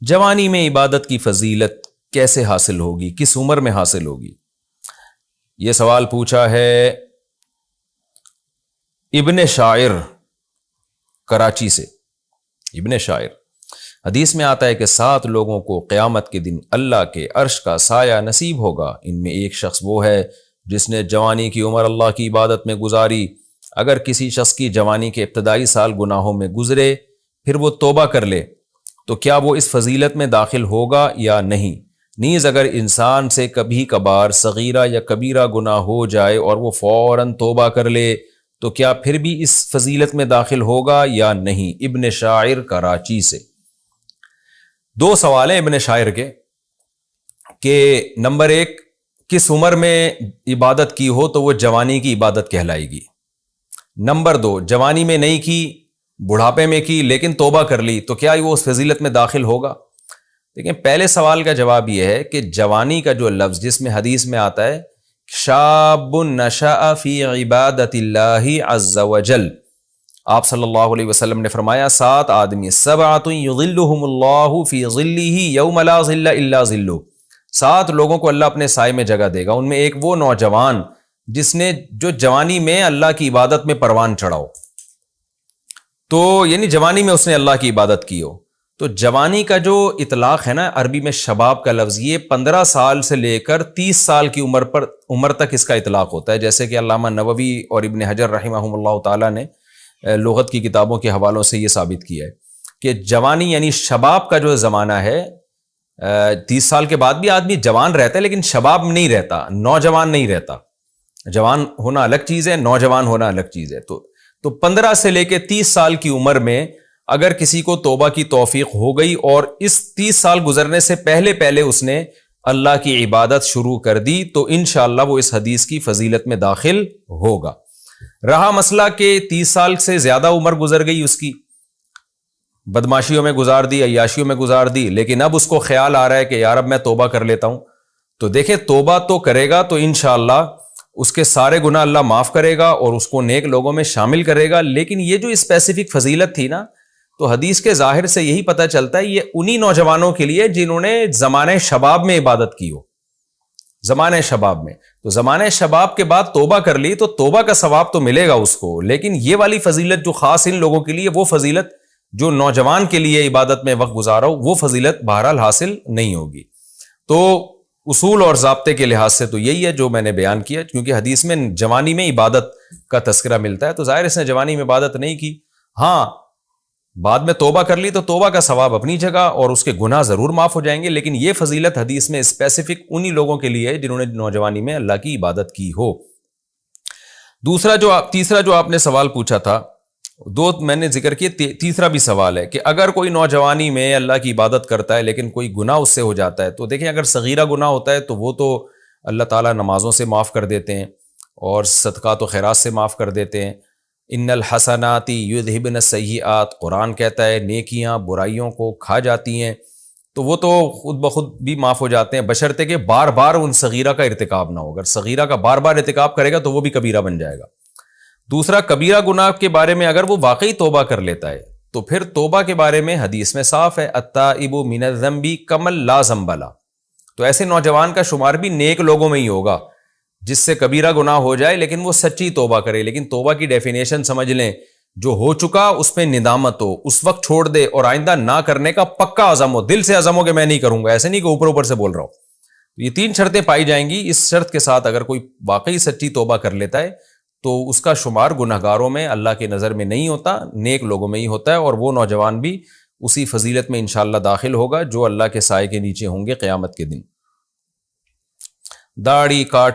جوانی میں عبادت کی فضیلت کیسے حاصل ہوگی، کس عمر میں حاصل ہوگی؟ یہ سوال پوچھا ہے ابن شاعر کراچی سے۔ ابن شاعر، حدیث میں آتا ہے کہ 7 لوگوں کو قیامت کے دن اللہ کے عرش کا سایہ نصیب ہوگا۔ ان میں ایک شخص وہ ہے جس نے جوانی کی عمر اللہ کی عبادت میں گزاری۔ اگر کسی شخص کی جوانی کے ابتدائی سال گناہوں میں گزرے پھر وہ توبہ کر لے تو کیا وہ اس فضیلت میں داخل ہوگا یا نہیں؟ نیز اگر انسان سے کبھی کبھار صغیرہ یا کبیرہ گناہ ہو جائے اور وہ فوراً توبہ کر لے تو کیا پھر بھی اس فضیلت میں داخل ہوگا یا نہیں؟ ابن شاعر کراچی سے۔ 2 سوال ہیں ابن شاعر کے کہ نمبر 1، کس عمر میں عبادت کی ہو تو وہ جوانی کی عبادت کہلائے گی؟ نمبر 2، جوانی میں نہیں کی، بڑھاپے میں کی لیکن توبہ کر لی تو کیا وہ اس فضیلت میں داخل ہوگا؟ دیکھیں، پہلے سوال کا جواب یہ ہے کہ جوانی کا جو لفظ جس میں حدیث میں آتا ہے شاب نشأ فی عبادت اللہ عز وجل، آپ صلی اللہ علیہ وسلم نے فرمایا 7 آدمی، 7 یظلہم اللہ فی ظلہ یوم لا ظل الا ظلہ، 7 لوگوں کو اللہ اپنے سائے میں جگہ دے گا۔ ان میں ایک وہ نوجوان جس نے جو جوانی میں اللہ کی عبادت میں پروان چڑھاؤ، تو یعنی جوانی میں اس نے اللہ کی عبادت کی ہو۔ تو جوانی کا جو اطلاق ہے نا عربی میں شباب کا لفظ، یہ 15 سال سے لے کر 30 سال کی عمر تک اس کا اطلاق ہوتا ہے، جیسے کہ علامہ نووی اور ابن حجر رحمہم اللہ تعالیٰ نے لغت کی کتابوں کے حوالوں سے یہ ثابت کیا ہے کہ جوانی یعنی شباب کا جو زمانہ ہے، 30 سال کے بعد بھی آدمی جوان رہتا ہے لیکن شباب نہیں رہتا، نوجوان نہیں رہتا۔ جوان ہونا الگ چیز ہے، نوجوان ہونا الگ چیز ہے۔ تو 15 سے لے کے 30 سال کی عمر میں اگر کسی کو توبہ کی توفیق ہو گئی اور اس 30 سال گزرنے سے پہلے اس نے اللہ کی عبادت شروع کر دی تو انشاءاللہ وہ اس حدیث کی فضیلت میں داخل ہوگا۔ رہا مسئلہ کہ 30 سال سے زیادہ عمر گزر گئی، اس کی بدماشیوں میں گزار دی، عیاشیوں میں گزار دی، لیکن اب اس کو خیال آ رہا ہے کہ یار اب میں توبہ کر لیتا ہوں، تو دیکھیں توبہ تو کرے گا تو انشاءاللہ اس کے سارے گناہ اللہ معاف کرے گا اور اس کو نیک لوگوں میں شامل کرے گا۔ لیکن یہ جو اسپیسیفک فضیلت تھی نا، تو حدیث کے ظاہر سے یہی پتہ چلتا ہے یہ انہی نوجوانوں کے لیے جنہوں نے زمانہ شباب میں عبادت کی ہو، زمانہ شباب میں۔ تو زمانہ شباب کے بعد توبہ کر لی تو توبہ کا ثواب تو ملے گا اس کو، لیکن یہ والی فضیلت جو خاص ان لوگوں کے لیے، وہ فضیلت جو نوجوان کے لیے عبادت میں وقت گزارا ہو، وہ فضیلت بہرحال حاصل نہیں ہوگی۔ تو اصول اور ضابطے کے لحاظ سے تو یہی ہے جو میں نے بیان کیا، کیونکہ حدیث میں جوانی میں عبادت کا تذکرہ ملتا ہے، تو ظاہر اس نے جوانی میں عبادت نہیں کی، ہاں بعد میں توبہ کر لی تو توبہ کا ثواب اپنی جگہ اور اس کے گناہ ضرور معاف ہو جائیں گے، لیکن یہ فضیلت حدیث میں اسپیسیفک انہی لوگوں کے لیے ہے جنہوں نے نوجوانی میں اللہ کی عبادت کی ہو۔ تیسرا جو آپ نے سوال پوچھا تھا، 2 میں نے ذکر کیے، تیسرا بھی سوال ہے کہ اگر کوئی نوجوانی میں اللہ کی عبادت کرتا ہے لیکن کوئی گناہ اس سے ہو جاتا ہے، تو دیکھیں اگر صغیرہ گناہ ہوتا ہے تو وہ تو اللہ تعالیٰ نمازوں سے معاف کر دیتے ہیں اور صدقات و خیرات سے معاف کر دیتے ہیں۔ ان الحسنات یذہبن السیئات، قرآن کہتا ہے نیکیاں برائیوں کو کھا جاتی ہیں، تو وہ تو خود بخود بھی معاف ہو جاتے ہیں، بشرطے کہ بار بار ان صغیرہ کا ارتکاب نہ ہو۔ اگر صغیرہ کا بار بار ارتکاب کرے گا تو وہ بھی کبیرہ بن جائے گا۔ دوسرا، کبیرہ گناہ کے بارے میں اگر وہ واقعی توبہ کر لیتا ہے تو پھر توبہ کے بارے میں حدیث میں صاف ہے التائب من الذنب کمن لا ذنب لہ، تو ایسے نوجوان کا شمار بھی نیک لوگوں میں ہی ہوگا جس سے کبیرہ گناہ ہو جائے لیکن وہ سچی توبہ کرے۔ لیکن توبہ کی ڈیفینیشن سمجھ لیں، جو ہو چکا اس پہ ندامت ہو، اس وقت چھوڑ دے اور آئندہ نہ کرنے کا پکا عزم ہو، دل سے عزم ہو کہ میں نہیں کروں گا، ایسے نہیں کہ اوپر سے بول رہا ہوں۔ یہ 3 شرطیں پائی جائیں گی۔ اس شرط کے ساتھ اگر کوئی واقعی سچی توبہ کر لیتا ہے تو اس کا شمار گنہگاروں میں اللہ کی نظر میں نہیں ہوتا، نیک لوگوں میں ہی ہوتا ہے، اور وہ نوجوان بھی اسی فضیلت میں انشاءاللہ داخل ہوگا جو اللہ کے سائے کے نیچے ہوں گے قیامت کے دن۔ داڑھی کاٹ